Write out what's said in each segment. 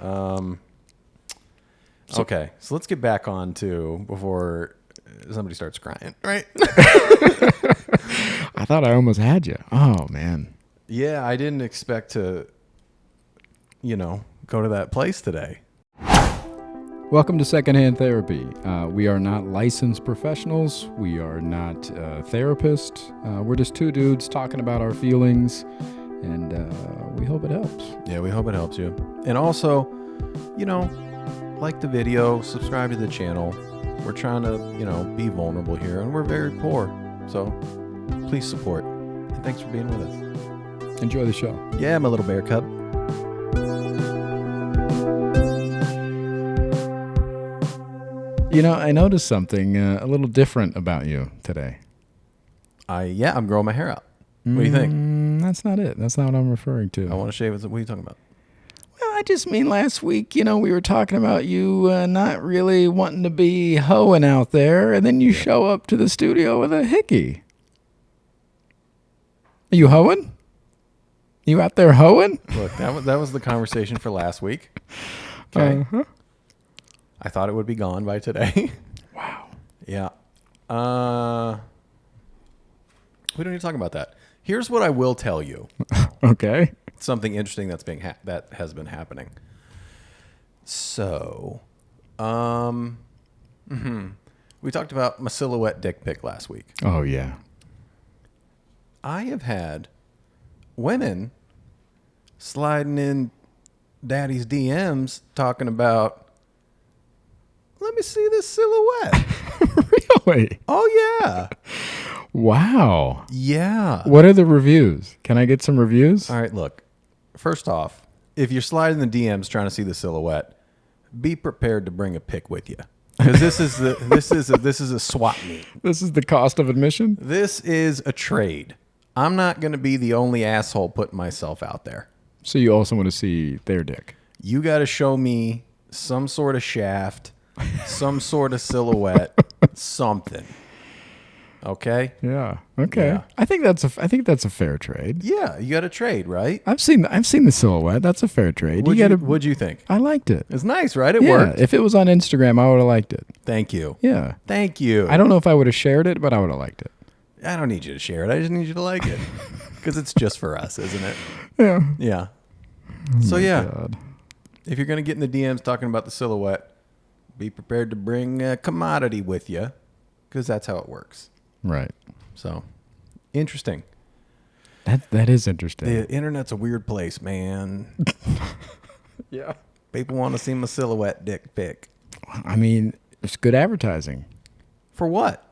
Okay, so let's get back on to before somebody starts crying, right? I thought I almost had you. Oh, man. Yeah, I didn't expect to, go to that place today. Welcome to Secondhand Therapy. We are not licensed professionals. We are not therapists. We're just two dudes talking about our feelings, and we hope it helps. Yeah, we hope it helps you. And also, like the video, subscribe to the channel. We're trying to, be vulnerable here, and we're very poor. So please support. And thanks for being with us. Enjoy the show. Yeah, my little bear cub. I noticed something a little different about you today. I'm growing my hair out. What do you think? That's not it. That's not what I'm referring to. I want to shave it. What are you talking about? Well, I just mean last week, we were talking about you not really wanting to be hoeing out there, and then you show up to the studio with a hickey. Are you hoeing? You out there hoeing? Look, that was the conversation for last week. Okay. Uh-huh. I thought it would be gone by today. Wow. Yeah. We don't need to talk about that. Here's what I will tell you. Okay. Something interesting that has been happening. So, we talked about my silhouette dick pic last week. Oh, yeah. I have had women sliding in daddy's DMs talking about, let me see this silhouette. Really? Oh, yeah. Wow. Yeah. What are the reviews? Can I get some reviews? All right, look. First off, if you're sliding the DMs trying to see the silhouette, be prepared to bring a pic with you. Because this is a swap meet. This is the cost of admission? This is a trade. I'm not going to be the only asshole putting myself out there. So you also want to see their dick? You got to show me some sort of shaft, some sort of silhouette, something. Okay? Yeah. Okay. Yeah. I think that's a fair trade. Yeah, you got to trade, right? I've seen the silhouette. That's a fair trade. What'd you think? I liked it. It's nice, right? It Yeah. worked. If it was on Instagram, I would have liked it. Thank you. Yeah. Thank you. I don't know if I would have shared it, but I would have liked it. I don't need you to share it. I just need you to like it. Because it's just for us, isn't it? Yeah. Yeah. Oh So, yeah. God. If you're going to get in the DMs talking about the silhouette, be prepared to bring a commodity with you. Because that's how it works. Right. So, interesting. That is interesting. The internet's a weird place, man. Yeah. People want to see my silhouette dick pic. I mean, it's good advertising. For what?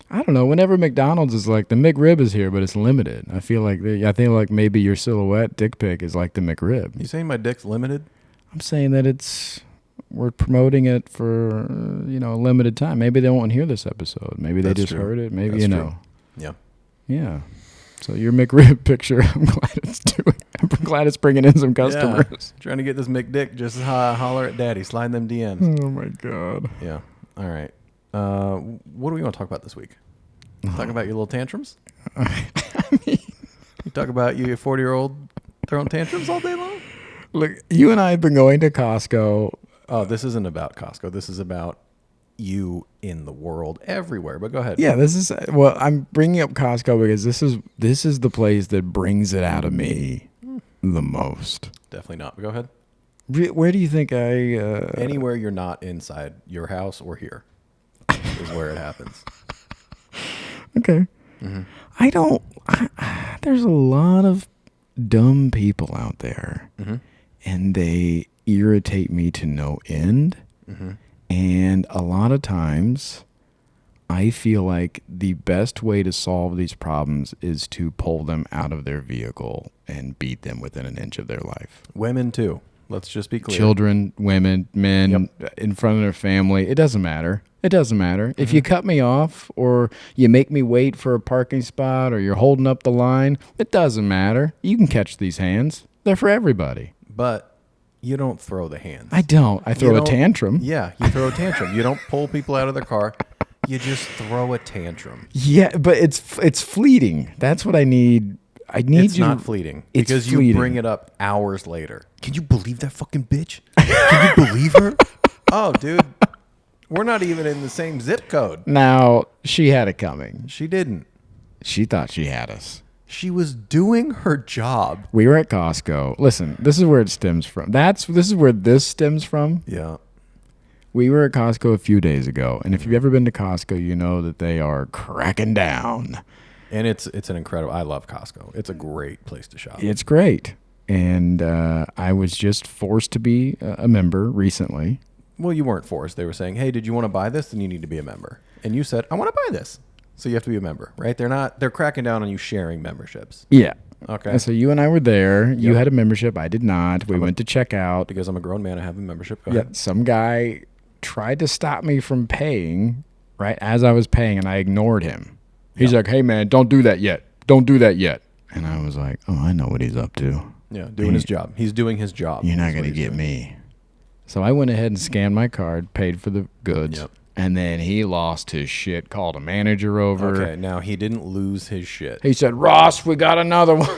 I don't know. Whenever McDonald's is like, the McRib is here, but it's limited. I feel like maybe your silhouette dick pic is like the McRib. You saying my dick's limited? I'm saying that we're promoting it for a limited time. Maybe they won't hear this episode. Maybe they just heard it. Maybe That's know. True. Yeah. Yeah. So your McRib picture, I'm glad it's bringing in some customers. Yeah. Trying to get this McDick, just holler at daddy, slide them DMs. Oh my God. Yeah. All right. What do we want to talk about this week? Talk about your little tantrums? You talk about your 40-year-old throwing tantrums all day long? Look, you and I have been going to Costco. Oh, this isn't about Costco. This is about you in the world everywhere. But go ahead. Yeah, I'm bringing up Costco because this is the place that brings it out of me the most. Definitely not. But go ahead. Where do you think Anywhere you're not inside your house or here is where it happens. Okay. Mm-hmm. There's a lot of dumb people out there, Mm-hmm. and they irritate me to no end. Mm-hmm. And a lot of times I feel like the best way to solve these problems is to pull them out of their vehicle and beat them within an inch of their life. Women too. Let's just be clear. Children, women, men, in front of their family. It doesn't matter. It doesn't matter. Mm-hmm. If you cut me off or you make me wait for a parking spot or you're holding up the line, it doesn't matter. You can catch these hands. They're for everybody. But you don't throw the hands. I don't. I throw a tantrum. Yeah, you throw a tantrum. You don't pull people out of their car. You just throw a tantrum. Yeah, but it's fleeting. That's what I need. I need it's you. not fleeting It's because fleeting. you bring it up hours later. Can you believe that fucking bitch? Can you believe her? Oh, dude, we're not even in the same zip code. Now, she had it coming. She didn't. She thought she had us. She was doing her job. We were at Costco. Listen, this is where it stems from. This is where this stems from. Yeah. We were at Costco a few days ago, and if you've ever been to Costco, you know that they are cracking down. And it's an incredible. I love Costco. It's a great place to shop. It's great. And I was just forced to be a member recently. Well, you weren't forced. They were saying, "Hey, did you want to buy this? Then you need to be a member." And you said, "I want to buy this." So you have to be a member, right? They're cracking down on you sharing memberships. Yeah. Okay. And so you and I were there. You had a membership. I did not. We went to check out. Because I'm a grown man, I have a membership. Go Yeah. ahead. Some guy tried to stop me from paying right as I was paying, and I ignored him. He's like, "Hey, man, don't do that yet. Don't do that yet." And I was like, "Oh, I know what he's up to. Yeah, doing his job. He's doing his job. You're not That's going what to he's get doing. me." So I went ahead and scanned my card, paid for the goods, Yep. and then he lost his shit, called a manager over. Okay, now he didn't lose his shit. He said, "Ross, we got another one."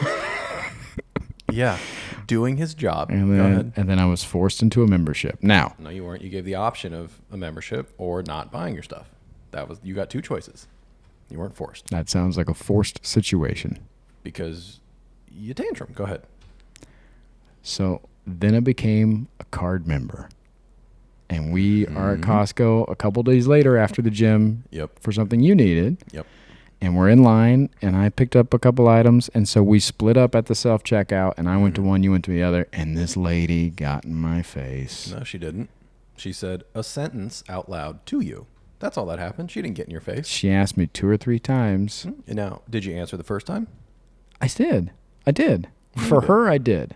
Yeah, doing his job. And Go ahead. then I was forced into a membership. Now, No, you weren't. You gave the option of a membership or not buying your stuff. You got two choices. You weren't forced that sounds like a forced situation. because you tantrum. Go ahead. So then I became a card member. And we are at Costco a couple days later after the gym Yep. for something you needed. Yep. And we're in line, and I picked up a couple items. And so we split up at the self-checkout, and I went to one, you went to the other. And this lady got in my face. No, she didn't. She said a sentence out loud to you. That's all that happened. She didn't get in your face. She asked me 2 or 3 times. And now, did you answer the first time? I did. I did. For her, I did.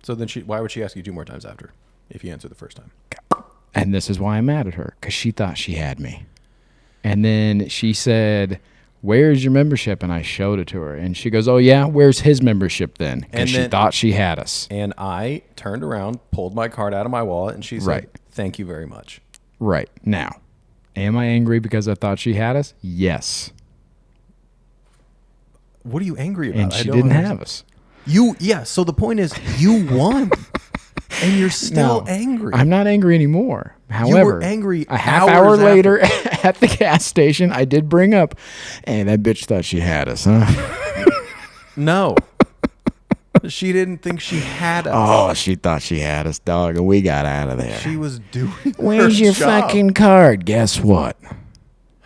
So then why would she ask you 2 more times after if you answered the first time? And this is why I'm mad at her, because she thought she had me. And then she said, "Where's your membership?" And I showed it to her. And she goes, "Oh, yeah? Where's his membership then?" And Because she then- thought she had us. And I turned around, pulled my card out of my wallet, and she said, Right. "Thank you very much." Right. Now, am I angry because I thought she had us? Yes. What are you angry about? And I she don't didn't understand. have us. Yeah, so the point is, you won. And you're still No, angry. I'm not angry anymore. However, angry a half hours hour after. later at the gas station, I did bring up, "Hey, that bitch thought she had us, huh?" No. She didn't think she had us. Oh, she thought she had us, dog, and we got out of there. She was doing Where's her your job. fucking card? Guess what?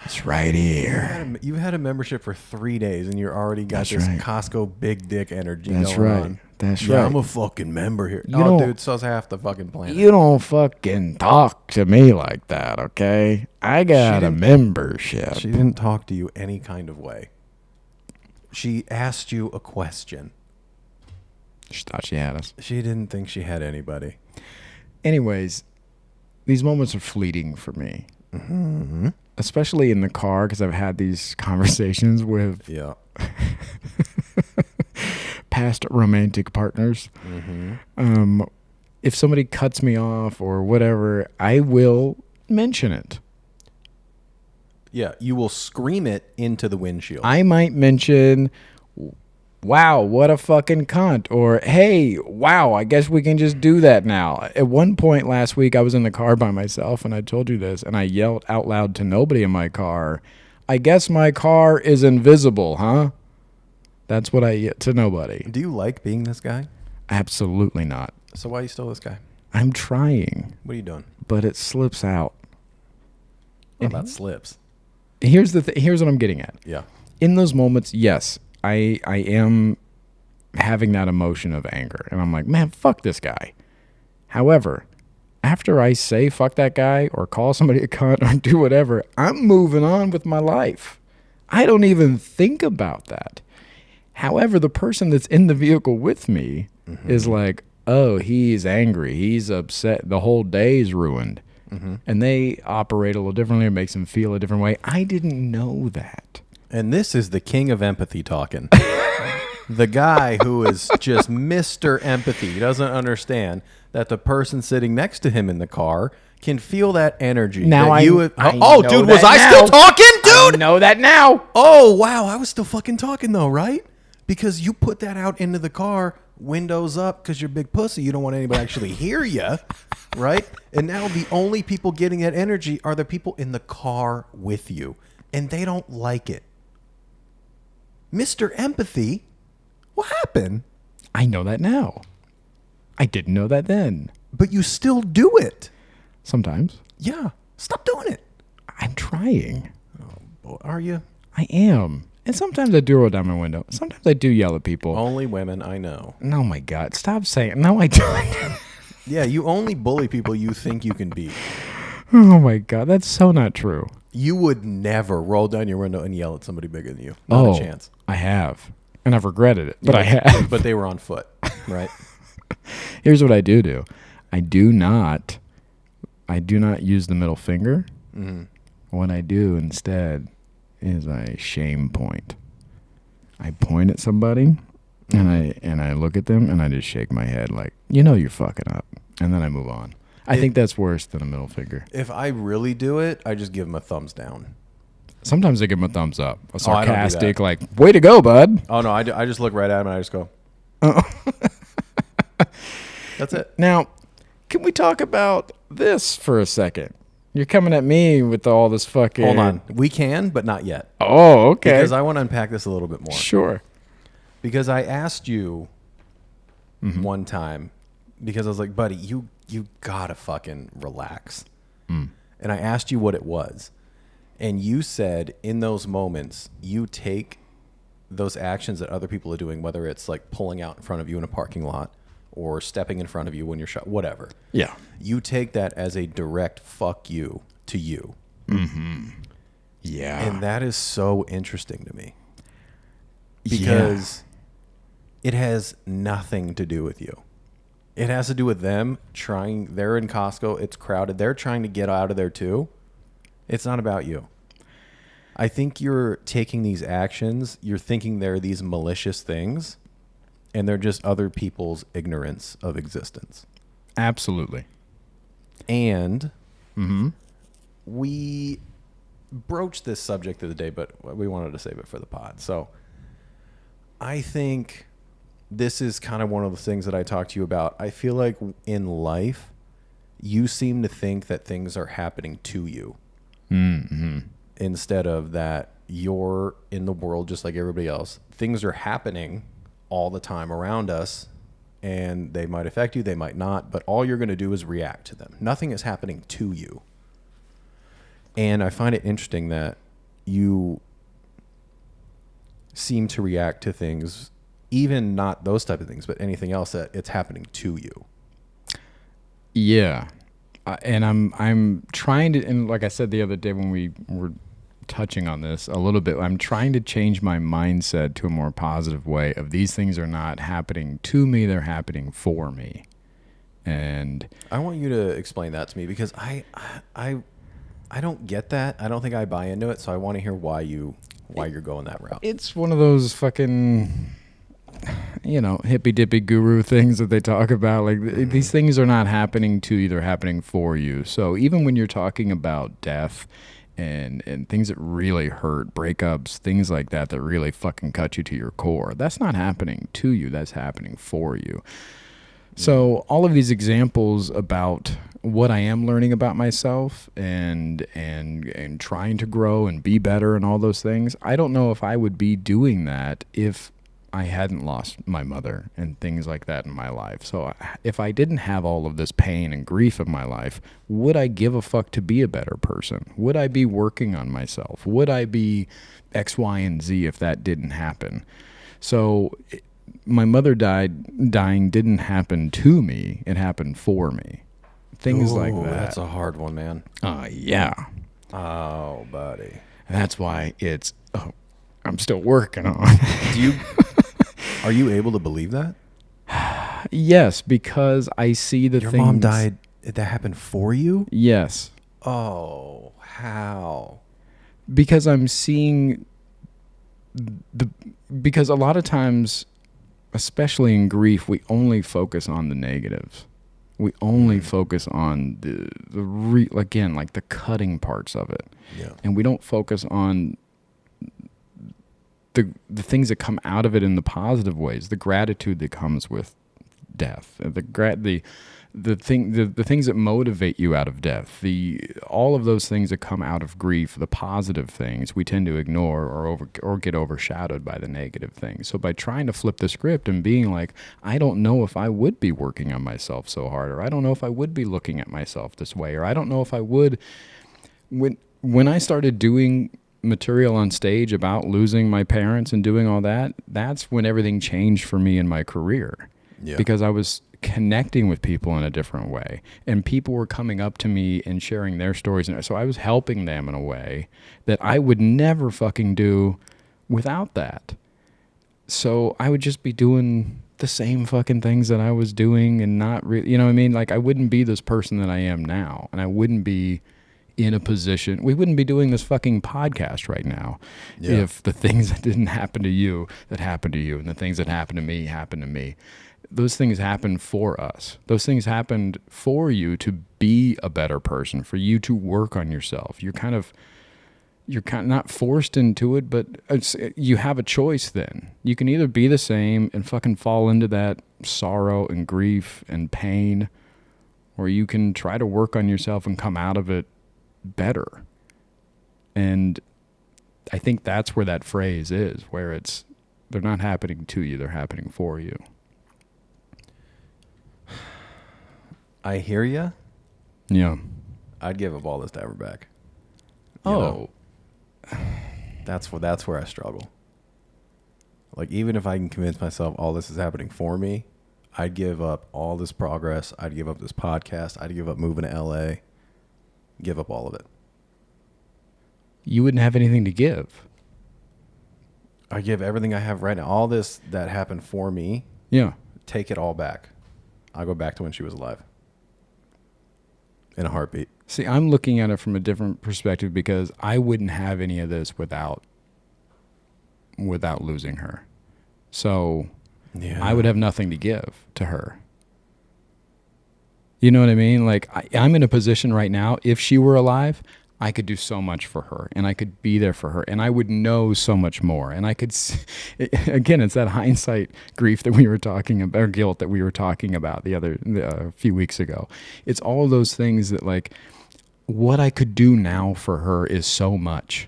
It's right here. You've had a membership for 3 days, and you're already got That's this right. Costco big dick energy That's going right. on. That's Yeah, right. I'm a fucking member here. You Oh, don't- dude, so's half the fucking planet. You don't fucking talk to me like that, okay? I got a didn't- membership. She didn't talk to you any kind of way. She asked you a question. She thought she had us. She didn't think she had anybody. Anyways, these moments are fleeting for me. Especially in the car, because I've had these conversations with Yeah. past romantic partners. If somebody cuts me off or whatever, I will mention it. Yeah, you will scream it into the windshield. I might mention, "Wow, what a fucking cunt," or "Hey, wow, I guess we can just do that now." At one point last week, I was in the car by myself, and I told you this, and I yelled out loud to nobody in my car, "I guess my car is invisible, huh?" That's what I yelled to nobody. Do you like being this guy? Absolutely not. So why are you still this guy? I'm trying, What are you doing? but it slips out. Well, that slips. Here's what I'm getting at. Yeah. In those moments, yes, I am having that emotion of anger. And I'm like, man, fuck this guy. However, after I say fuck that guy or call somebody a cunt or do whatever, I'm moving on with my life. I don't even think about that. However, the person that's in the vehicle with me is like, oh, he's angry. He's upset. The whole day's ruined. And they operate a little differently. It makes them feel a different way. I didn't know that. And this is the king of empathy talking. The guy who is just Mr. Empathy. He doesn't understand that the person sitting next to him in the car can feel that energy. Now that I you know dude, was that I now. still talking, I dude? know that now. Oh, wow. I was still fucking talking, though, right? because you put that out into the car, windows up, because you're a big pussy. You don't want anybody to actually hear you, right? And now the only people getting that energy are the people in the car with you, and they don't like it. Mr. Empathy, what happened? I know that now. I didn't know that then. But you still do it. Sometimes. Yeah. Stop doing it. I'm trying. Oh, boy. Are you? I am. And sometimes I do roll down my window. Sometimes I do yell at people. Only women, I know. Oh my God. Stop saying it. No, I don't. Yeah, you only bully people you think you can beat. Oh my God. That's so not true. You would never roll down your window and yell at somebody bigger than you. Not a chance. I have. And I've regretted it. But I have. But they were on foot, right? Here's what I do. I do not use the middle finger. Mm-hmm. What I do instead is I shame point. I point at somebody and I look at them and I just shake my head like, you're fucking up. And then I move on. I think that's worse than a middle finger. If I really do it, I just give them a thumbs down. Sometimes I give them a thumbs up. A I don't do sarcastic, that. like, way to go, bud. Oh, no, I just look right at them and I just go. That's it. Now, can we talk about this for a second? You're coming at me with all this fucking... Hold on. We can, but not yet. Oh, okay. Because I want to unpack this a little bit more. Sure. Because I asked you one time, because I was like, buddy, you gotta fucking relax. And I asked you what it was. And you said in those moments, you take those actions that other people are doing, whether it's like pulling out in front of you in a parking lot or stepping in front of you when you're shot, whatever. Yeah. You take that as a direct fuck you to you. Mm-hmm. Yeah. And that is so interesting to me. Because it has nothing to do with you. It has to do with them trying. They're in Costco. It's crowded. They're trying to get out of there too. It's not about you. I think you're taking these actions. You're thinking they're these malicious things, and they're just other people's ignorance of existence. Absolutely. And we broached this subject the other day, but we wanted to save it for the pod. So I think this is kind of one of the things that I talked to you about. I feel like in life, you seem to think that things are happening to you instead of that you're in the world just like everybody else. Things are happening all the time around us, and they might affect you, they might not, but all you're going to do is react to them. Nothing is happening to you. And I find it interesting that you seem to react to things, even not those type of things, but anything else that it's happening to you. Yeah. And I'm trying to, and like I said the other day when we were touching on this a little bit, I'm trying to change my mindset to a more positive way of these things are not happening to me, they're happening for me. And I want you to explain that to me, because I don't get that. I don't think I buy into it, so I want to hear why you're going that route. It's one of those fucking, hippy dippy guru things that they talk about. Like these things are not happening to you, they're happening for you. So even when you're talking about death and things that really hurt, breakups, things like that really fucking cut you to your core, that's not happening to you, that's happening for you. So all of these examples about what I am learning about myself and trying to grow and be better and all those things, I don't know if I would be doing that if I hadn't lost my mother and things like that in my life. So if I didn't have all of this pain and grief in my life, would I give a fuck to be a better person? Would I be working on myself? Would I be X, Y, and Z if that didn't happen? So my mother dying didn't happen to me. It happened for me. Things like that. That's a hard one, man. Yeah. Oh, buddy. And that's why I'm still working on. Are you able to believe that? Yes, because I see the Your things. mom died. That happened for you? Yes. Oh, how? Because I'm seeing because a lot of times, especially in grief, we only focus on the negatives. We only focus on the cutting parts of it. Yeah. And we don't focus on the things that come out of it in the positive ways, the gratitude that comes with death, the things that motivate you out of death, all of those things that come out of grief, the positive things we tend to ignore or get overshadowed by the negative things. So by trying to flip the script and being like, I don't know if I would be working on myself so hard, or I don't know if I would be looking at myself this way, or I don't know if I would, when I started doing material on stage about losing my parents and doing all that, that's when everything changed for me in my career. Yeah. Because I was connecting with people in a different way, and people were coming up to me and sharing their stories, and so I was helping them in a way that I would never fucking do without that. So I would just be doing the same fucking things that I was doing and not really, you know what I mean? Like, I wouldn't be this person that I am now, and I wouldn't be in a position, we wouldn't be doing this fucking podcast right now if the things that didn't happen to you that happened to you, and the things that happened to me. Those things happened for us. Those things happened for you to be a better person, for you to work on yourself. You're kind of not forced into it, but you have a choice then. You can either be the same and fucking fall into that sorrow and grief and pain, or you can try to work on yourself and come out of it better. And I think that's where that phrase is, where they're not happening to you, they're happening for you. I hear you. Yeah. I'd give up all this to ever back. That's where I struggle. Like, even if I can convince myself all this is happening for me, I'd give up all this progress. I'd give up this podcast. I'd give up moving to LA. Give up all of it. You wouldn't have anything to give. I give everything I have right now. All this that happened for me. Yeah. Take it all back. I'll go back to when she was alive. In a heartbeat. See, I'm looking at it from a different perspective, because I wouldn't have any of this without losing her. So I would have nothing to give to her. You know what I mean? Like, I'm in a position right now, if she were alive, I could do so much for her, and I could be there for her, and I would know so much more. And I could, again, it's that hindsight grief that we were talking about, or guilt that we were talking about a few weeks ago. It's all those things that, like, what I could do now for her is so much,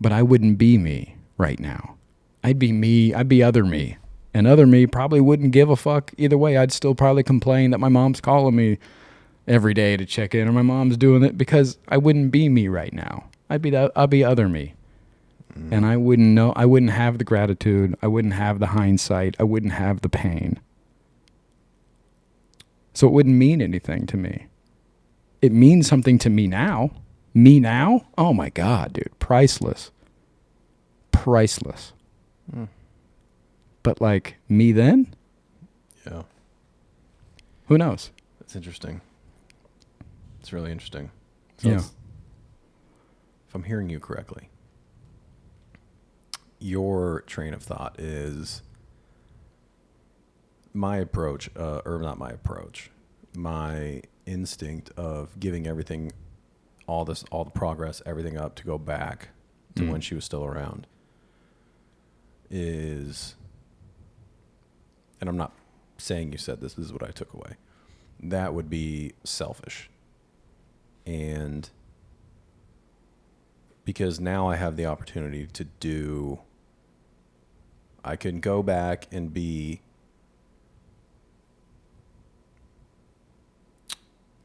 but I wouldn't be me right now. I'd be me. I'd be other me. And other me probably wouldn't give a fuck either way. I'd still probably complain that my mom's calling me every day to check in, or my mom's doing it, because I wouldn't be me right now. I'd be other me. And I wouldn't know, I wouldn't have the gratitude. I wouldn't have the hindsight. I wouldn't have the pain. So it wouldn't mean anything to me. It means something to me now. Me now? Oh my God, dude. Priceless. Priceless. But like, me then? Yeah. Who knows? That's interesting. It's really interesting. So Yeah. If I'm hearing you correctly, your train of thought is my approach, or not my approach, my instinct of giving everything, all the progress, everything up to go back to when she was still around is, and I'm not saying you said this is what I took away, that would be selfish. And because now I have the opportunity to do, I can go back and be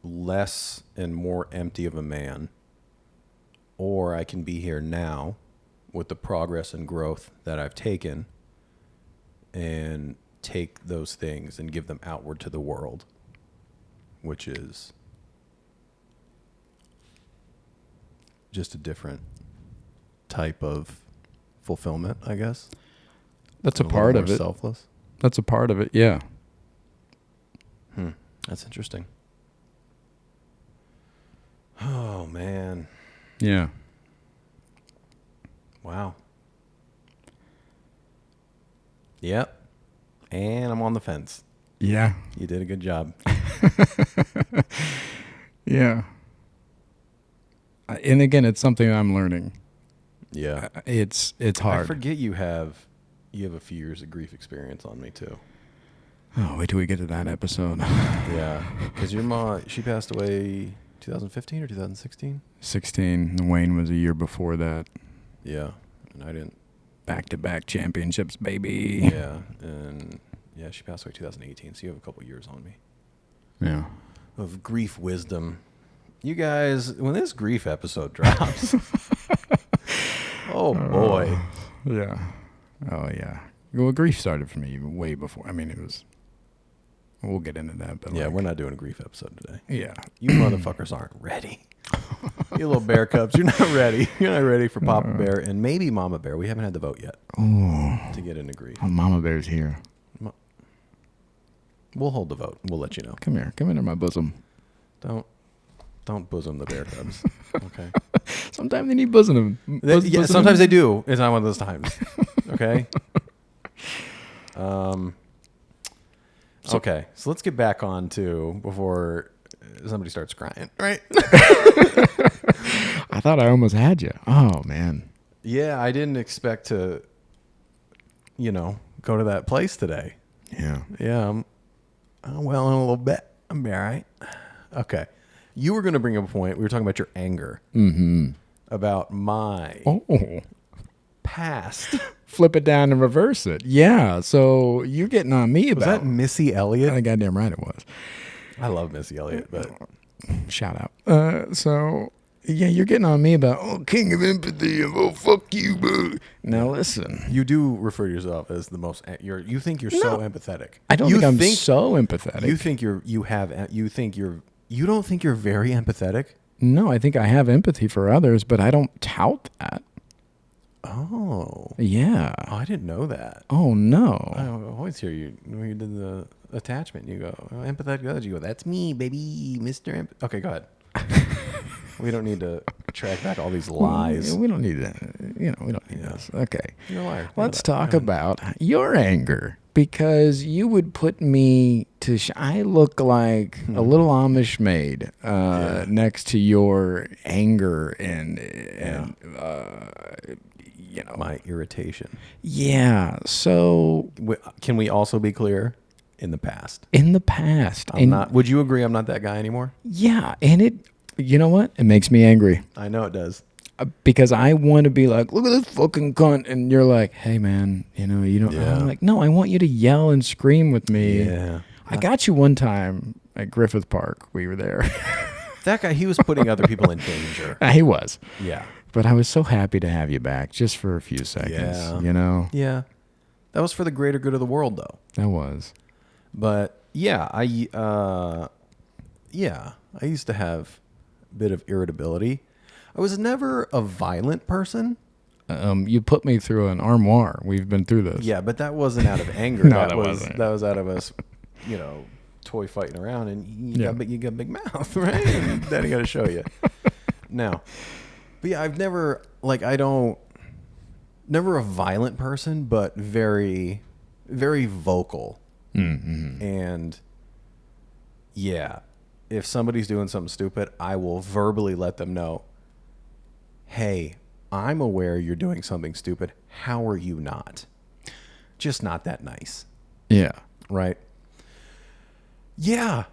less and more empty of a man, or I can be here now with the progress and growth that I've taken and take those things and give them outward to the world, which is just a different type of fulfillment, I guess. That's a part of it. Selfless. That's a part of it, yeah. That's interesting. Oh, man. Yeah. Wow. Yep. And I'm on the fence. Yeah. You did a good job. Yeah. And again, it's something I'm learning. Yeah. It's hard. I forget you have a few years of grief experience on me too. Oh, wait till we get to that episode. Yeah, because your mom, she passed away 2015 or 2016. 16. Wayne was a year before that. Yeah, and I didn't. Back-to-back championships, baby. Yeah, and yeah, she passed away 2018. So you have a couple years on me. Yeah. Of grief wisdom. You guys, when this grief episode drops, oh boy. Yeah. Oh yeah. Well, grief started for me way before. I mean, it was. We'll get into that, but Yeah, we're not doing a grief episode today. Yeah. You motherfuckers aren't ready. You little bear cubs, you're not ready. You're not ready for Papa Bear and maybe Mama Bear. We haven't had the vote yet to get into grief. Oh, Mama Bear's here. We'll hold the vote. We'll let you know. Come here. Come into my bosom. Don't bosom the bear cubs. Okay. Sometimes they need bosom. Yeah, sometimes they do. It's not one of those times. Okay. Okay. So let's get back on to before somebody starts crying, right? I thought I almost had you. Oh man. Yeah, I didn't expect to, go to that place today. Yeah. Yeah. I'm well in a little bit. I'm all right. Okay. You were going to bring up a point. We were talking about your anger. Mm-hmm. About my past. Flip it down and reverse it. Yeah. So you're getting on me about. Was that Missy Elliott? Goddamn right it was. I love Missy Elliott, but shout out. So yeah, you're getting on me about king of empathy and fuck you, boo. Now listen, you do refer to yourself as the most. You think you're so empathetic. I don't think I'm so empathetic. You don't think you're very empathetic? No, I think I have empathy for others, but I don't tout that. Oh. Yeah. Oh, I didn't know that. Oh, no. I always hear you when you did the attachment. You go, empathetic to others. You go, that's me, baby, Mr. Okay, go ahead. We don't need to track back all these lies. We don't need that. We don't need this. Okay. You're a liar. Let's talk about your anger. Because you would put me to... I look like a little Amish maid next to your anger and my irritation. Yeah. So... Can we also be clear? In the past. In the past. Would you agree I'm not that guy anymore? Yeah. And it... You know what? It makes me angry. I know it does. Because I want to be like, look at this fucking cunt. And you're like, hey, man, you don't. Yeah. I'm like, no, I want you to yell and scream with me. Yeah. I got you one time at Griffith Park. We were there. That guy, he was putting other people in danger. He was. Yeah. But I was so happy to have you back just for a few seconds, Yeah. That was for the greater good of the world, though. That was. But, yeah, I used to have a bit of irritability. I was never a violent person. You put me through an armoire. We've been through this. Yeah, but that wasn't out of anger. No, that wasn't. That was out of us, toy fighting around, and you got a big mouth, right? And Daddy got to show you. Now, but yeah, I've never never a violent person, but very, very vocal. Mm-hmm. And yeah, if somebody's doing something stupid, I will verbally let them know, hey, I'm aware you're doing something stupid. How are you not? Just not that nice. Yeah. Right? Yeah.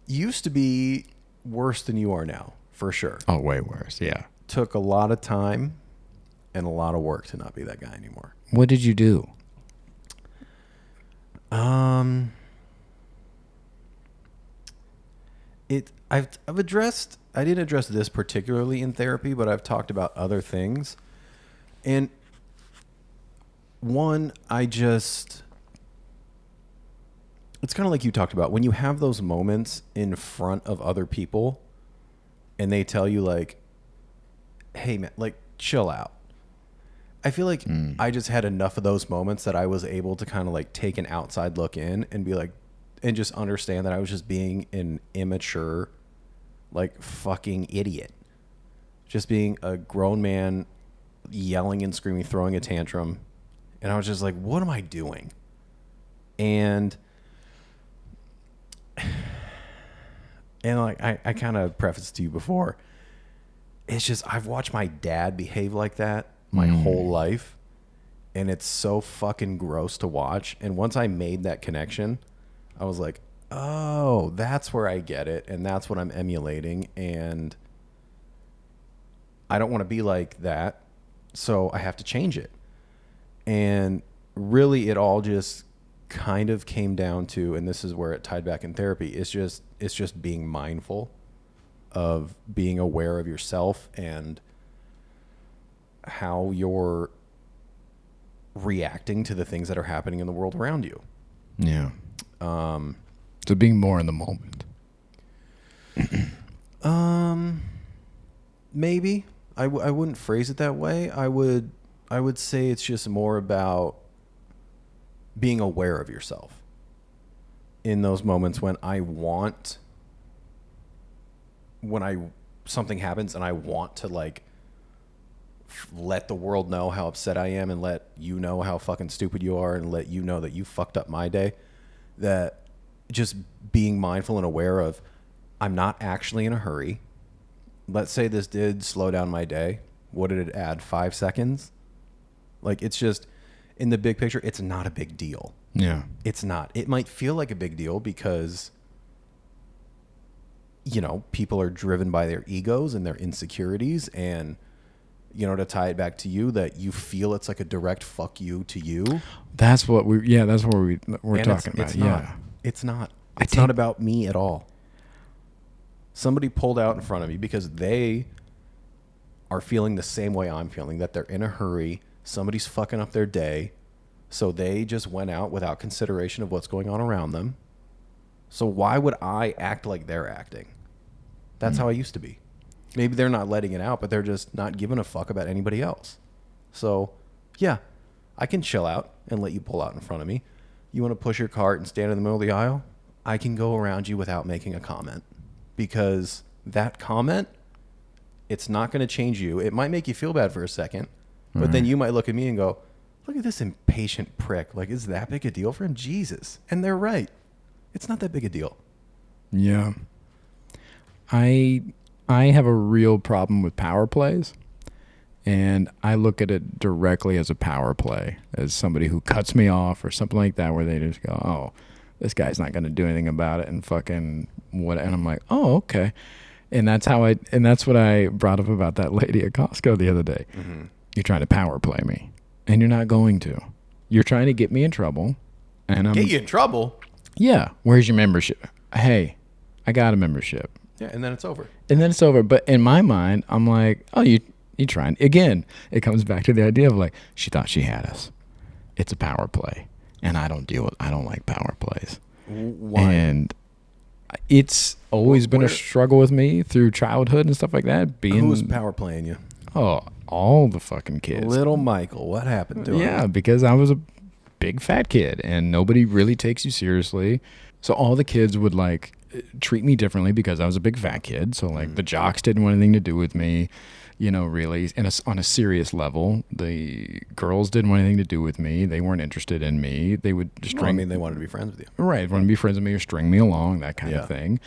Used to be worse than you are now, for sure. Oh, way worse. Yeah. Took a lot of time and a lot of work to not be that guy anymore. What did you do? I've addressed, I didn't address this particularly in therapy, but I've talked about other things. And one, it's kind of like you talked about, when you have those moments in front of other people and they tell you like, hey man, like chill out. I feel like I just had enough of those moments that I was able to kind of like take an outside look in and be like, and just understand that I was just being an immature, like fucking idiot. Just being a grown man yelling and screaming, throwing a tantrum. And I was just like, what am I doing? And like I kind of prefaced to you before, it's just I've watched my dad behave like that my whole life. And it's so fucking gross to watch. And once I made that connection, I was like, oh, that's where I get it. And that's what I'm emulating. And I don't want to be like that. So I have to change it. And really, it all just kind of came down to, and this is where it tied back in therapy, it's just being mindful of being aware of yourself and how you're reacting to the things that are happening in the world around you. Yeah. So being more in the moment. Maybe I wouldn't phrase it that way. I would say it's just more about being aware of yourself in those moments when something happens and I want to like let the world know how upset I am and let you know how fucking stupid you are and let you know that you fucked up my day. That just being mindful and aware of, I'm not actually in a hurry. Let's say this did slow down my day. What did it add? 5 seconds? Like, it's just, in the big picture, it's not a big deal. Yeah. It's not. It might feel like a big deal because, you know, people are driven by their egos and their insecurities, and, you know, to tie it back to you, that you feel it's like a direct fuck you to you. That's what we're talking about. It's not. It's not about me at all. Somebody pulled out in front of me because they are feeling the same way I'm feeling, that they're in a hurry. Somebody's fucking up their day. So they just went out without consideration of what's going on around them. So why would I act like they're acting? That's how I used to be. Maybe they're not letting it out, but they're just not giving a fuck about anybody else. So, yeah, I can chill out and let you pull out in front of me. You want to push your cart and stand in the middle of the aisle? I can go around you without making a comment. Because that comment, it's not going to change you. It might make you feel bad for a second, but then you might look at me and go, look at this impatient prick. Like, is that big a deal for him? Jesus. And they're right. It's not that big a deal. Yeah. I have a real problem with power plays, and I look at it directly as a power play, as somebody who cuts me off or something like that, where they just go, oh, this guy's not going to do anything about it, and fucking what? And I'm like, oh, okay. And that's what I brought up about that lady at Costco the other day. Mm-hmm. You're trying to power play me, and you're not going to. You're trying to get me in trouble, and get you in trouble? Yeah. Where's your membership? Hey, I got a membership. Yeah, and then it's over. But in my mind, I'm like, oh, you trying. Again, it comes back to the idea of like, she thought she had us. It's a power play. And I don't like power plays. Why? And it's always been a struggle with me through childhood and stuff like that. Who's power playing you? Oh, all the fucking kids. Little Michael, what happened to him? Yeah, because I was a big fat kid and nobody really takes you seriously. So all the kids would like treat me differently because I was a big fat kid. So like the jocks didn't want anything to do with me, you know, really. And on a serious level, the girls didn't want anything to do with me. They weren't interested in me. They would just they wanted to be friends with you. Right. Want to be friends with me or string me along, that kind of thing.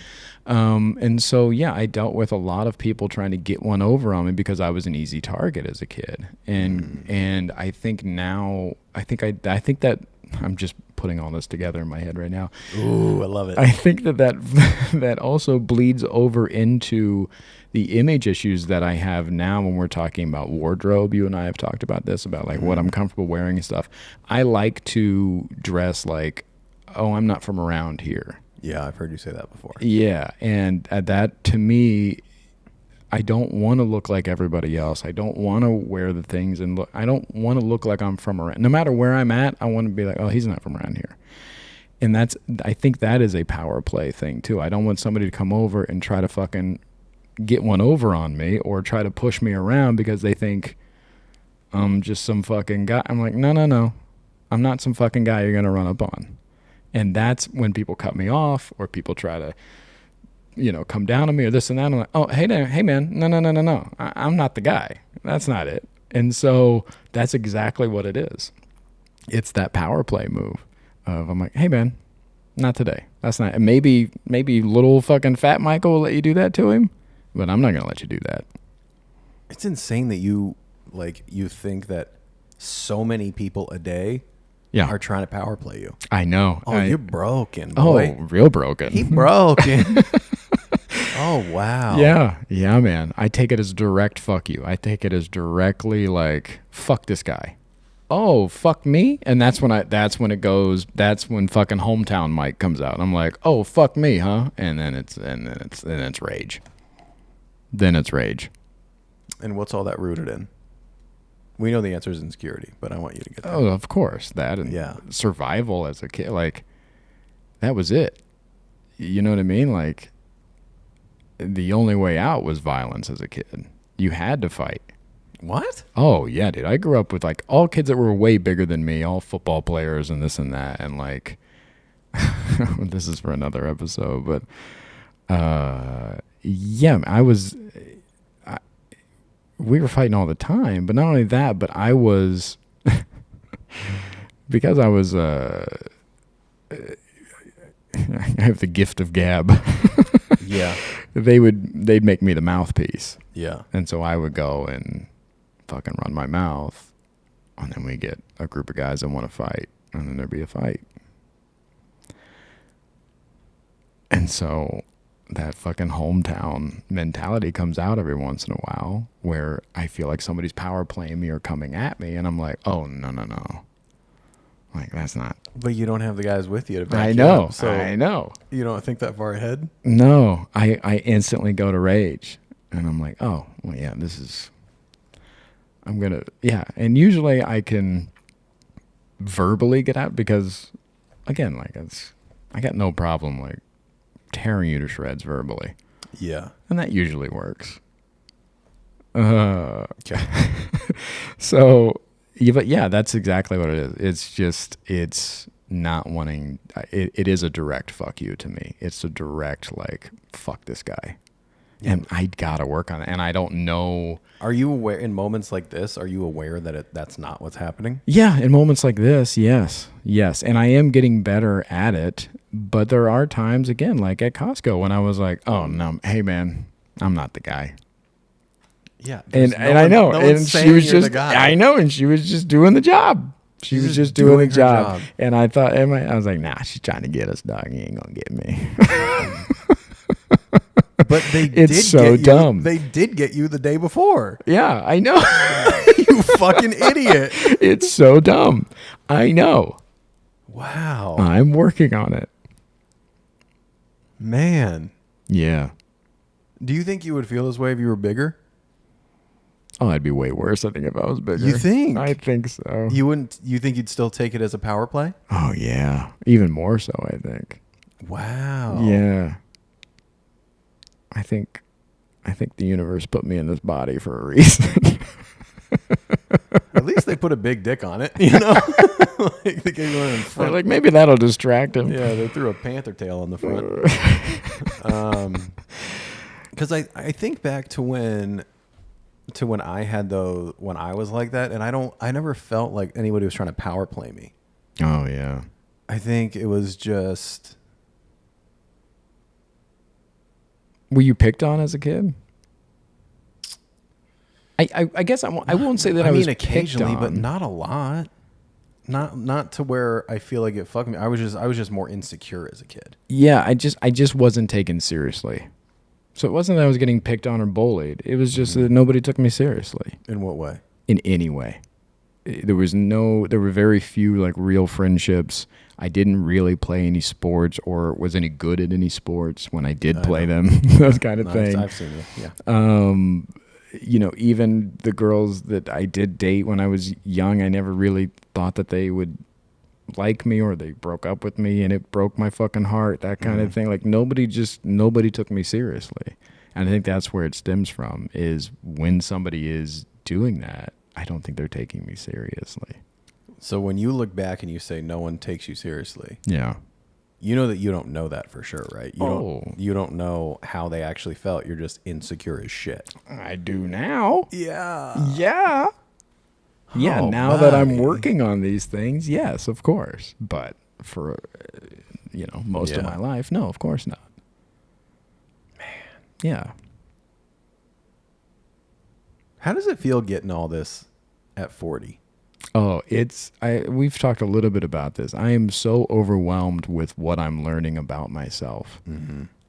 And so, yeah, I dealt with a lot of people trying to get one over on me because I was an easy target as a kid. And I think now, I think that I'm just putting all this together in my head right now. Ooh, I love it. I think that also bleeds over into the image issues that I have now when we're talking about wardrobe. You and I have talked about this, about like what I'm comfortable wearing and stuff. I like to dress like, oh, I'm not from around here. Yeah, I've heard you say that before. Yeah, and that to me, I don't want to look like everybody else. I don't want to wear the things and look. I don't want to look like I'm from around. No matter where I'm at, I want to be like, oh, he's not from around here. And I think that is a power play thing too. I don't want somebody to come over and try to fucking get one over on me or try to push me around because they think I'm just some fucking guy. I'm like, no. I'm not some fucking guy you're going to run up on. And that's when people cut me off or people try to, you know, come down on me or this and that. I'm like, oh, hey man, no. I'm not the guy. That's not it. And so that's exactly what it is. It's that power play move of, I'm like, hey man, not today. That's not, and maybe little fucking fat Michael will let you do that to him, but I'm not going to let you do that. It's insane that you like you think that so many people a day Yeah. are trying to power play you. I know. Oh, you're broken, boy. Oh, real broken. He broken. Oh, wow. Yeah, man. I take it as direct fuck you. I take it as directly like fuck this guy. Oh, fuck me? And that's when that's when fucking hometown Mike comes out. I'm like, "Oh, fuck me, huh?" And then it's rage. Then it's rage. And what's all that rooted in? We know the answer is insecurity, but I want you to get that. Oh, of course. That and survival as a kid, like that was it. You know what I mean? Like the only way out was violence as a kid. You had to fight. What? Oh, yeah, dude. I grew up with like all kids that were way bigger than me, all football players and this and that. And like, this is for another episode, but yeah, we were fighting all the time. But not only that, but I was, because I was, I have the gift of gab. Yeah. They'd make me the mouthpiece. Yeah. And so I would go and fucking run my mouth, and then we get a group of guys that want to fight, and then there'd be a fight. And so that fucking hometown mentality comes out every once in a while, where I feel like somebody's power playing me or coming at me, and I'm like, oh, no. Like, that's not. But you don't have the guys with you to back I you know. up, so I know. You don't think that far ahead? No. I instantly go to rage, and I'm like, oh, well, yeah, and usually I can verbally get out because, again, like I got no problem like tearing you to shreds verbally. Yeah. And that usually works. Okay. So, but yeah, that's exactly what it is. It's not wanting, it is a direct fuck you to me. It's a direct, like, fuck this guy. Yeah. And I gotta work on it. And I don't know. Are you aware in moments like this? Are you aware that that's not what's happening? Yeah, in moments like this, yes. And I am getting better at it. But there are times, again, like at Costco, when I was like, "Oh no, hey man, I'm not the guy." Yeah, and I know, and she was just, I know, and she was just doing the job. She was just doing the job. And I thought, I was like, nah, she's trying to get us, dog. You ain't gonna get me. But it's so dumb. They did get you the day before. Yeah, I know. You fucking idiot. It's so dumb. I know. Wow. I'm working on it. Man. Yeah. Do you think you would feel this way if you were bigger? Oh, I'd be way worse, I think, if I was bigger. You think? I think so. You wouldn't? You think you'd still take it as a power play? Oh, yeah. Even more so, I think. Wow. Yeah. I think the universe put me in this body for a reason. At least they put a big dick on it, you know? Like they gave one in front. They're like, maybe that'll distract him. Yeah, they threw a panther tail on the front. Because I think back to when I had when I was like that, and I never felt like anybody was trying to power play me. Oh yeah. I think it was just. Were you picked on as a kid? I guess I won't say that I was occasionally, picked on. but not a lot. Not to where I feel like it fucked me. I was just more insecure as a kid. Yeah, I just wasn't taken seriously. So it wasn't that I was getting picked on or bullied. It was just that nobody took me seriously. In what way? In any way. There were very few like real friendships. I didn't really play any sports or was any good at any sports when I did play them. Those kind of things. I've seen you. Yeah. Even the girls that I did date when I was young, I never really thought that they would like me, or they broke up with me and it broke my fucking heart, that kind of thing. Like nobody took me seriously. And I think that's where it stems from, is when somebody is doing that, I don't think they're taking me seriously. So when you look back and you say no one takes you seriously, yeah, you know that you don't know that for sure, right? You don't know how they actually felt. You're just insecure as shit. I do now. Yeah. Yeah. Yeah, now that I'm working on these things, yes, of course. But for most of my life, no, of course not. Man. Yeah. How does it feel getting all this at 40? Oh, we've talked a little bit about this. I am so overwhelmed with what I'm learning about myself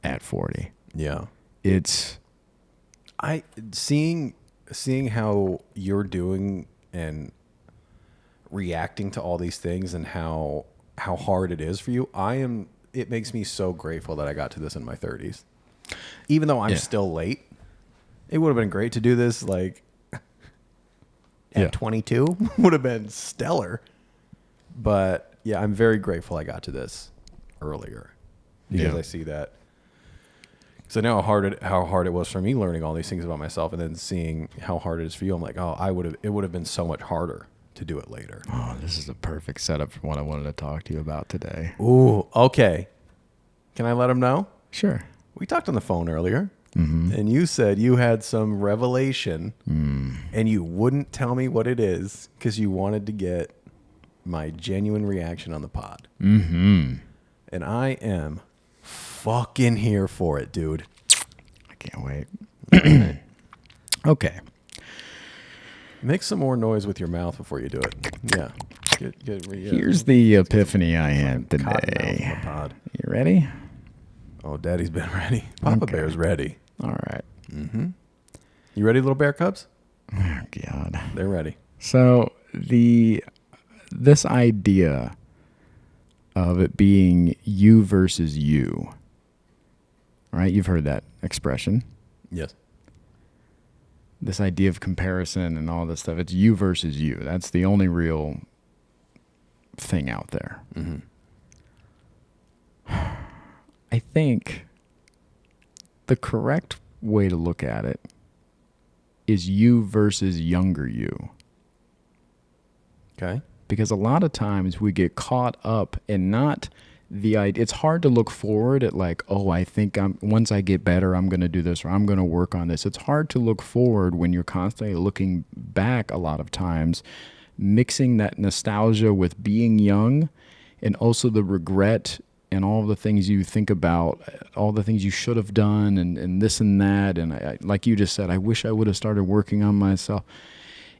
at 40. Yeah. It's seeing how you're doing and reacting to all these things and how hard it is for you. It makes me so grateful that I got to this in my 30s. Even though I'm still late, it would have been great to do this like at 22. Would have been stellar. But yeah, I'm very grateful I got to this earlier because I see that. So now how hard it was for me learning all these things about myself, and then seeing how hard it is for you. I'm like, oh, it would have been so much harder to do it later. Oh, this is the perfect setup for what I wanted to talk to you about today. Ooh, okay. Can I let them know? Sure. We talked on the phone earlier, and you said you had some revelation, and you wouldn't tell me what it is because you wanted to get my genuine reaction on the pod. Mm-hmm. And I am fucking here for it, dude. I can't wait. Okay. Make some more noise with your mouth before you do it. Yeah. Here's the epiphany I had today. You ready? Oh, Daddy's been ready. Papa Bear's ready. All right. Mm-hmm. You ready, little bear cubs? Oh, God. They're ready. So this idea of it being you versus you, right? You've heard that expression. Yes. This idea of comparison and all this stuff. It's you versus you. That's the only real thing out there. Mm-hmm. I think the correct way to look at it is you versus younger you. Okay. Because a lot of times we get caught up in not the idea. It's hard to look forward at like, oh, I think once I get better, I'm going to do this or I'm going to work on this. It's hard to look forward when you're constantly looking back a lot of times, mixing that nostalgia with being young and also the regret and all the things you think about, all the things you should have done and this and that. And I, like you just said, I wish I would have started working on myself.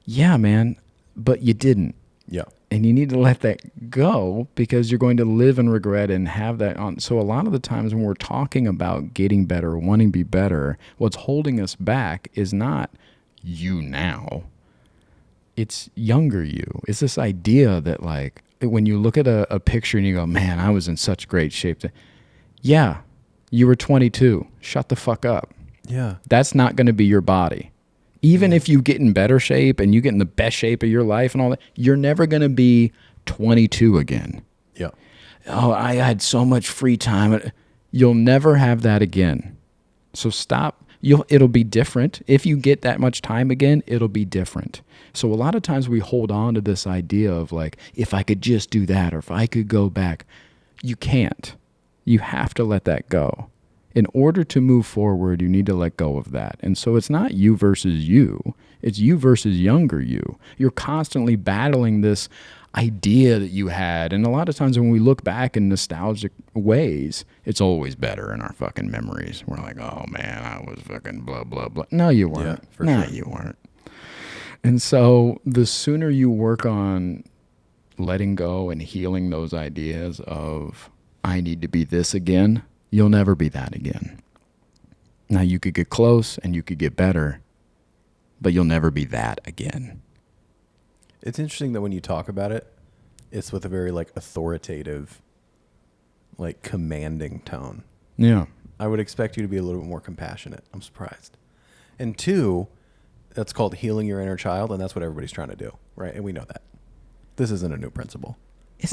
Yeah, man, but you didn't. Yeah. And you need to let that go because you're going to live in regret and have that on. So a lot of the times when we're talking about getting better, wanting to be better, what's holding us back is not you now. It's younger you. It's this idea that like when you look at a picture and you go, man, I was in such great shape. Yeah, you were 22. Shut the fuck up. Yeah. That's not going to be your body. Even if you get in better shape and you get in the best shape of your life and all that, you're never going to be 22 again. Yeah. Oh, I had so much free time. You'll never have that again. So stop. It'll be different. If you get that much time again, it'll be different. So a lot of times we hold on to this idea of like, if I could just do that or if I could go back. You can't. You have to let that go. In order to move forward, you need to let go of that. And so it's not you versus you. It's you versus younger you. You're constantly battling this idea that you had. And a lot of times when we look back in nostalgic ways, it's always better in our fucking memories. We're like, oh man, I was fucking blah, blah, blah. No, you weren't. Yeah, for no, sure. You weren't. And so the sooner you work on letting go and healing those ideas of, I need to be this again, you'll never be that again. Now you could get close and you could get better, but you'll never be that again. It's interesting that when you talk about it, it's with a very like authoritative, like commanding tone. Yeah. I would expect you to be a little bit more compassionate. I'm surprised. And two, that's called healing your inner child, and that's what everybody's trying to do, right? And we know that. This isn't a new principle.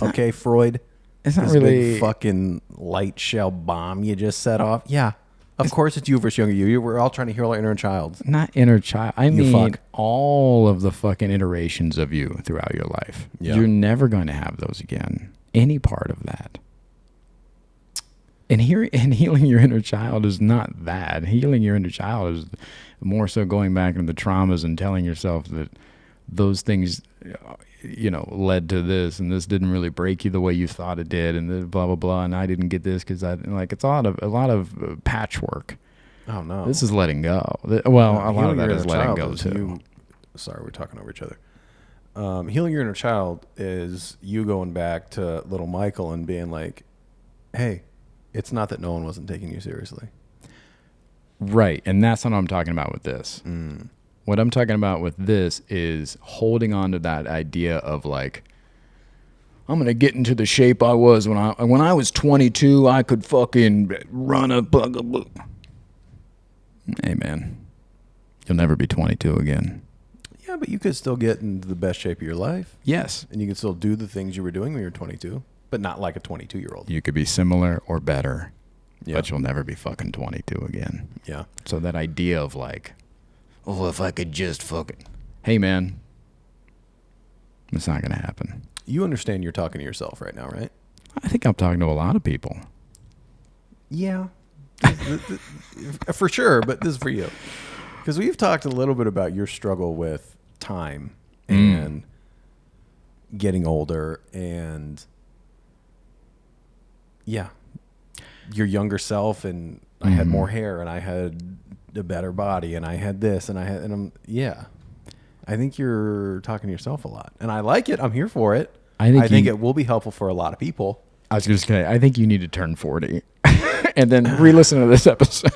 Okay, Freud? It's not this really big fucking light shell bomb you just set off. Yeah. Of course it's you versus younger you. We're all trying to heal our inner child. not inner child. I mean fuck. all of the fucking iterations of you throughout your life. Yeah. You're never going to have those again. Any part of that. And healing your inner child is not that. Healing your inner child is more so going back into the traumas and telling yourself that those things, led to this, and this didn't really break you the way you thought it did, and blah blah blah, and I didn't get this because it's a lot of patchwork. Oh no. This is letting go. Well, a lot Healing of that your is inner letting child go is too. Sorry, we're talking over each other. Healing your inner child is you going back to little Michael and being like, hey, it's not that no one wasn't taking you seriously. Right. And that's what I'm talking about with this. What I'm talking about with this is holding on to that idea of like, I'm going to get into the shape I was when I was 22, I could fucking run a bugaboo. Hey man, you'll never be 22 again. Yeah, but you could still get into the best shape of your life. Yes. And you could still do the things you were doing when you were 22, but not like a 22-year-old. You could be similar or better, Yeah. but you'll never be fucking 22 again. Yeah. So that idea of like, oh, if I could just fucking, hey man, it's not going to happen. You understand you're talking to yourself right now, right? I think I'm talking to a lot of people. Yeah. For sure, but this is for you. Because we've talked a little bit about your struggle with time and getting older and yeah, your younger self, and I had more hair and I had a better body and I had this and I think you're talking to yourself a lot, and I like it. I'm here for it. I think it will be helpful for a lot of people. I was just kidding. I think you need to turn 40 and then re-listen to this episode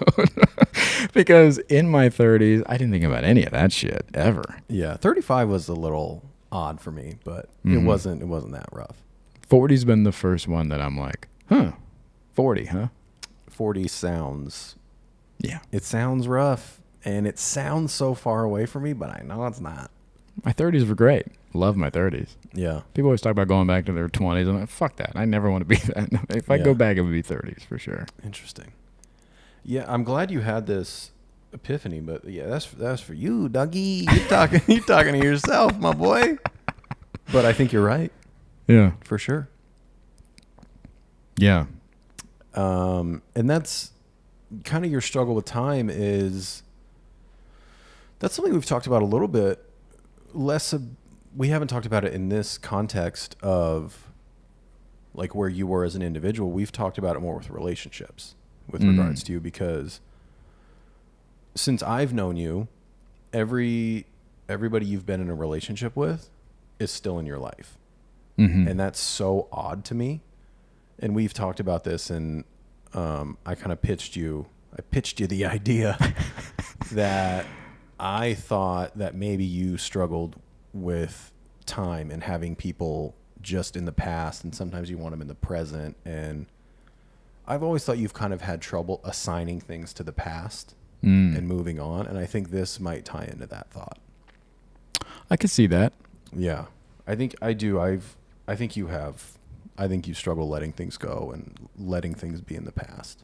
because in my 30s, I didn't think about any of that shit ever. Yeah, 35 was a little odd for me, but it wasn't that rough. 40's been the first one that I'm like, 40, huh? 40 sounds, Yeah. it sounds rough, and it sounds so far away from me, but I know it's not. My 30s were great. Love my 30s. Yeah. People always talk about going back to their 20s. I'm like, fuck that. I never want to be that. If I go back, it would be 30s for sure. Interesting. Yeah, I'm glad you had this epiphany, but yeah, that's for you, Dougie. You're talking to yourself, my boy. But I think you're right. Yeah. For sure. Yeah. And that's kind of your struggle with time is that's something we've talked about a little bit. We haven't talked about it in this context of like where you were as an individual. We've talked about it more with relationships with regards to you, because since I've known you, everybody you've been in a relationship with is still in your life. And that's so odd to me. And we've talked about this, and I kind of pitched you the idea that I thought that maybe you struggled with time and having people just in the past, and sometimes you want them in the present. And I've always thought you've kind of had trouble assigning things to the past and moving on. And I think this might tie into that thought. I could see that. Yeah, I think I do. I think you have. I think you struggle letting things go and letting things be in the past,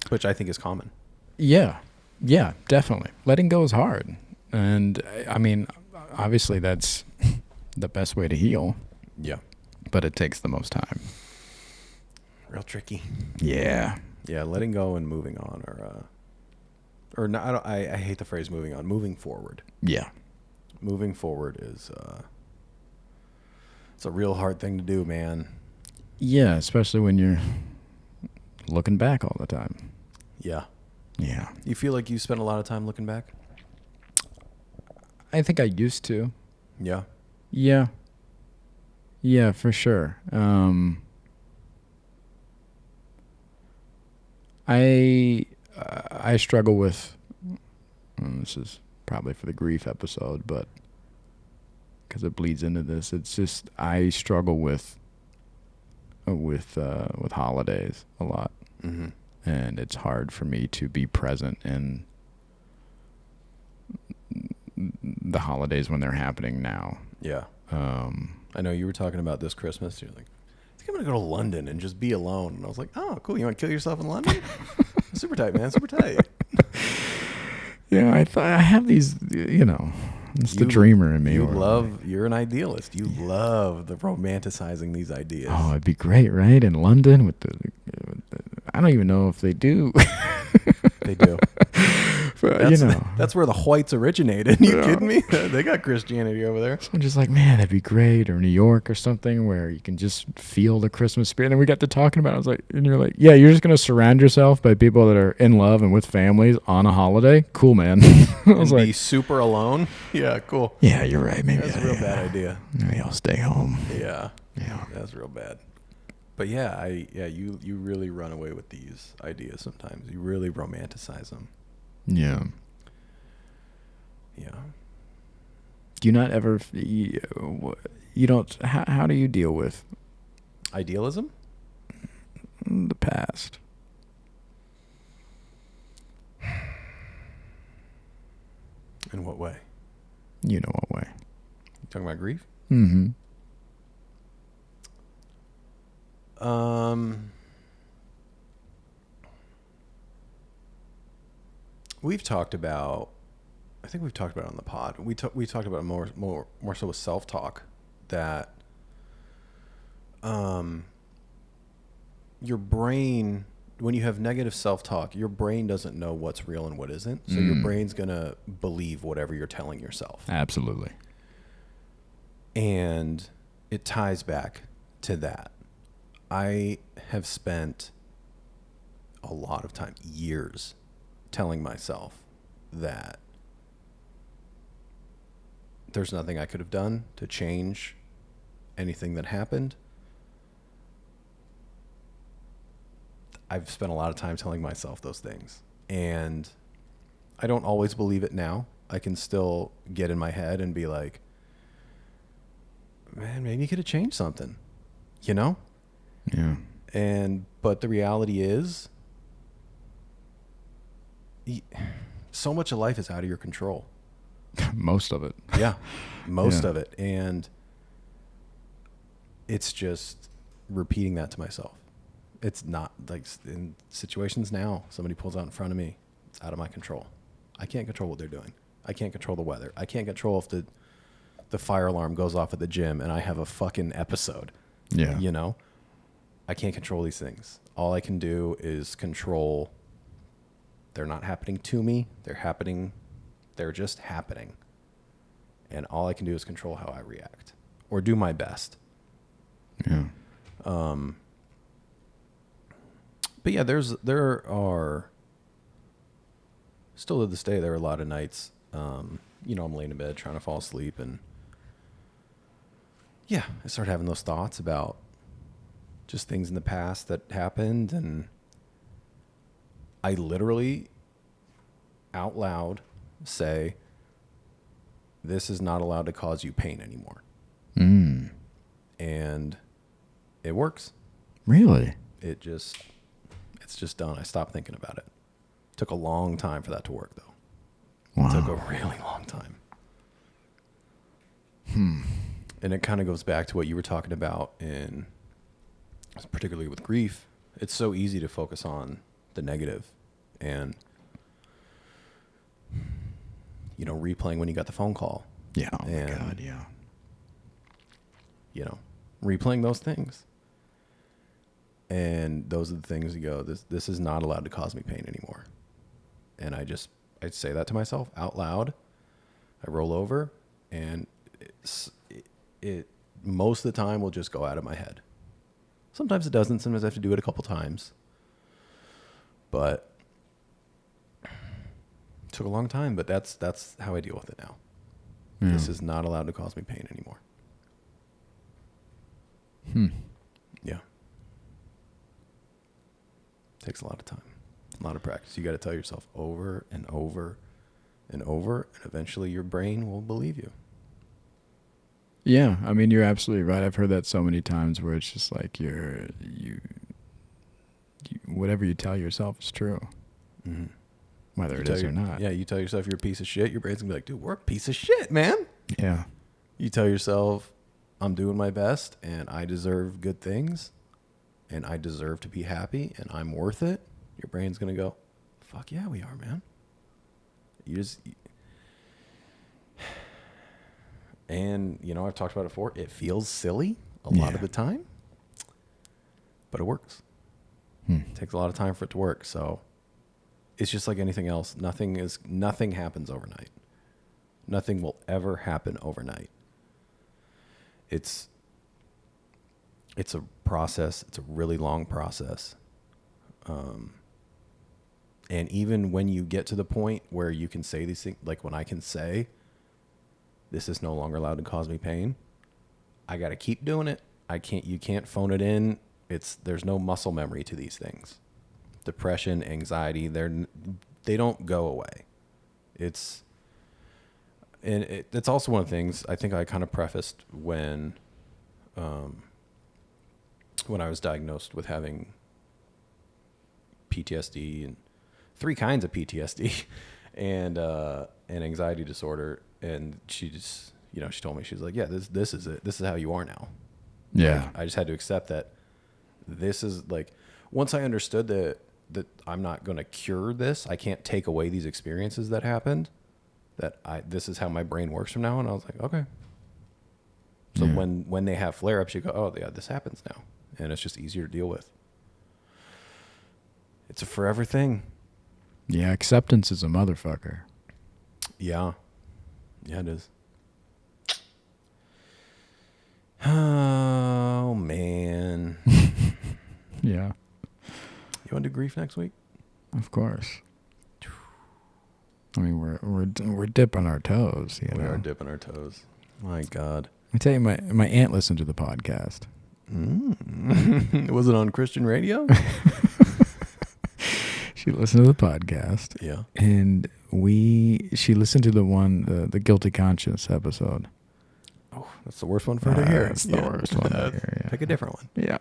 which I think is common. Yeah. Yeah, definitely. Letting go is hard. And I mean, obviously that's the best way to heal, Yeah. but it takes the most time. Real tricky. Yeah. Yeah, letting go and moving on or not, I hate the phrase moving on. Moving forward. Yeah. Moving forward is it's a real hard thing to do, man. Yeah, especially when you're looking back all the time. Yeah. Yeah. You feel like you spend a lot of time looking back? I think I used to. Yeah. Yeah. Yeah, for sure. I struggle with, this is probably for the grief episode, but because it bleeds into this, it's just I struggle with holidays a lot, and it's hard for me to be present in the holidays when they're happening now. Yeah. I know you were talking about this Christmas. You're like, I think I'm going to go to London and just be alone. And I was like, oh, cool. You want to kill yourself in London? Super tight, man. Super tight. Yeah, I have these, it's the dreamer in me. You're an idealist. You love the romanticizing these ideas. Oh, it'd be great, right? In London with the I don't even know if they do. They do. That's where the whites originated. You kidding me? They got Christianity over there. So I'm just like, man, that'd be great. Or New York or something where you can just feel the Christmas spirit. And we got to talking about it. I was like, and you're like, yeah, you're just going to surround yourself by people that are in love and with families on a holiday. Cool, man. I was And like, be super alone. Yeah, cool. yeah, you're right. Maybe That's a real bad idea. Maybe I'll stay home. Yeah. Yeah. That's real bad. But yeah, you really run away with these ideas sometimes. You really romanticize them. Yeah. Yeah. Do you not ever, you don't, how do you deal with Idealism? the past? In what way? You know what way? You talking about grief? Mm-hmm. We've talked about, I think we've talked about it on the pod. We talked about it more so with self-talk, that your brain, when you have negative self-talk, your brain doesn't know what's real and what isn't. So your brain's going to believe whatever you're telling yourself. Absolutely. And it ties back to that. I have spent a lot of time, years, telling myself that there's nothing I could have done to change anything that happened. I've spent a lot of time telling myself those things, and I don't always believe it now. I can still get in my head and be like, man, maybe you could have changed something, you know? Yeah. But the reality is, so much of life is out of your control. Most of it. Yeah. Most Yeah. of it. And it's just repeating that to myself. It's not like in situations now, somebody pulls out in front of me. It's out of my control. I can't control what they're doing. I can't control the weather. I can't control if the fire alarm goes off at the gym and I have a fucking episode. Yeah. You know? I can't control these things. All I can do is control. They're not happening to me. They're just happening. And all I can do is control how I react or do my best. Yeah. But yeah, there are still to this day, there are a lot of nights, I'm laying in bed trying to fall asleep, and yeah, I start having those thoughts about just things in the past that happened, and I literally out loud say, this is not allowed to cause you pain anymore. And it works. Really? It's just done. I stopped thinking about it. Took a long time for that to work, though. Wow. It took a really long time. And it kind of goes back to what you were talking about particularly with grief. It's so easy to focus on the negative and, replaying when you got the phone call. Yeah. Oh my God. Yeah. Replaying those things. And those are the things you go, this is not allowed to cause me pain anymore. And I'd say that to myself out loud. I roll over, and it most of the time will just go out of my head. Sometimes it doesn't. Sometimes I have to do it a couple times. But it took a long time, but that's how I deal with it now. Yeah. This is not allowed to cause me pain anymore. Yeah. Takes a lot of time, a lot of practice. You got to tell yourself over and over and over, and eventually your brain will believe you. Yeah, I mean, you're absolutely right. I've heard that so many times where it's just like whatever you tell yourself is true, whether it is or not. Yeah, you tell yourself you're a piece of shit, your brain's gonna be like, dude, we're a piece of shit, man. Yeah. You tell yourself, I'm doing my best, and I deserve good things, and I deserve to be happy, and I'm worth it. Your brain's gonna go, fuck yeah, we are, man. And, I've talked about it before. It feels silly a lot of the time, but it works. It takes a lot of time for it to work. So it's just like anything else. Nothing happens overnight. Nothing will ever happen overnight. It's a process. It's a really long process. And even when you get to the point where you can say these things, like when I can say, this is no longer allowed to cause me pain, I got to keep doing it. You can't phone it in. There's no muscle memory to these things. Depression, anxiety, they don't go away. It's also one of the things I think I kind of prefaced when I was diagnosed with having PTSD and 3 kinds of PTSD and anxiety disorder. And she just, she told me, she's like, yeah, this is it. This is how you are now. Yeah. Like, I just had to accept that this is like, once I understood that I'm not going to cure this, I can't take away these experiences that happened, this is how my brain works from now on. I was like, okay. So when they have flare-ups, you go, oh yeah, this happens now. And it's just easier to deal with. It's a forever thing. Yeah, acceptance is a motherfucker. Yeah. Yeah, it is. Oh, man. Yeah. You want to do grief next week? Of course. I mean, we're dipping our toes. We are dipping our toes. My God. I tell you, my aunt listened to the podcast. Was it on Christian radio? She listened to the podcast. Yeah. And she listened to the Guilty Conscience episode. Oh, that's the worst one for her to hear. That's the worst one to hear. Yeah. Pick a different one. Yeah.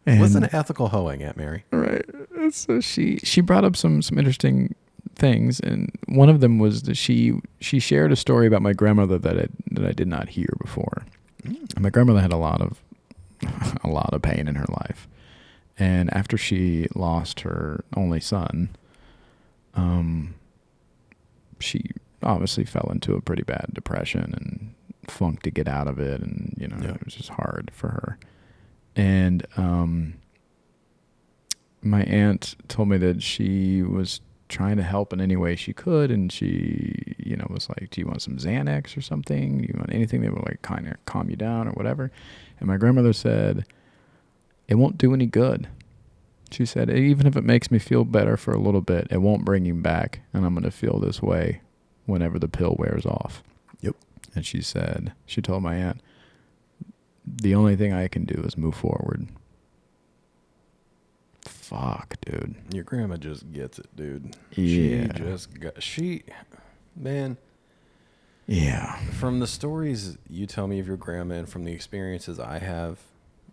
Listen to ethical hoeing, Aunt Mary. Right. So she brought up some interesting things, and one of them was that she shared a story about my grandmother that I did not hear before. And my grandmother had a lot of pain in her life, and after she lost her only son, she obviously fell into a pretty bad depression and funked to get out of it, and it was just hard for her. And my aunt told me that she was trying to help in any way she could, and she, was like, do you want some Xanax or something? Do you want anything that would like kind of calm you down or whatever? And my grandmother said, it won't do any good. She said, even if it makes me feel better for a little bit, it won't bring him back, and I'm going to feel this way whenever the pill wears off. Yep. And she told my aunt, the only thing I can do is move forward. Fuck, dude. Your grandma just gets it, dude. Yeah. Man. Yeah. From the stories you tell me of your grandma and from the experiences I have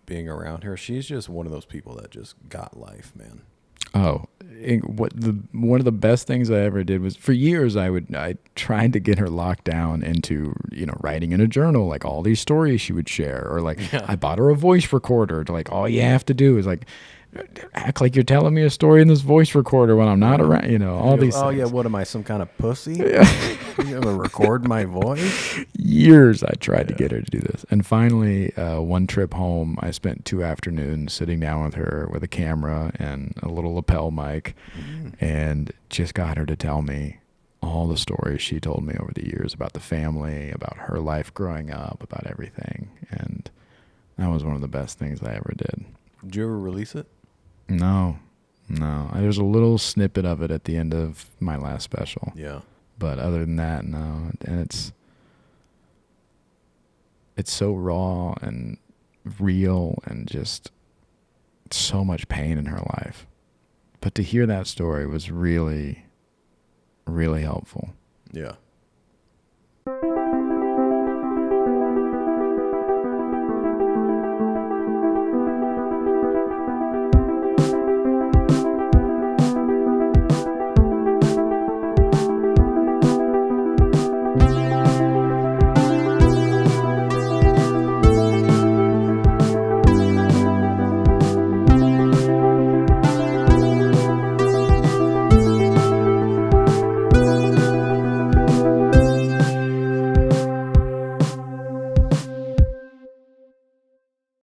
being around her, she's just one of those people that just got life, man. Oh, one of the best things I ever did was, for years I tried to get her locked down into writing in a journal, like all these stories she would share, or like I bought her a voice recorder to, like, all you have to do is like act like you're telling me a story in this voice recorder when I'm not around, all these things. Oh yeah, what am I, some kind of pussy? Yeah. You ever record my voice? Years I tried to get her to do this. And finally, one trip home, I spent 2 afternoons sitting down with her with a camera and a little lapel mic and just got her to tell me all the stories she told me over the years about the family, about her life growing up, about everything. And that was one of the best things I ever did. Did you ever release it? No. There's a little snippet of it at the end of my last special. Yeah. But other than that, no. And it's so raw and real and just so much pain in her life. But to hear that story was really, really helpful. Yeah.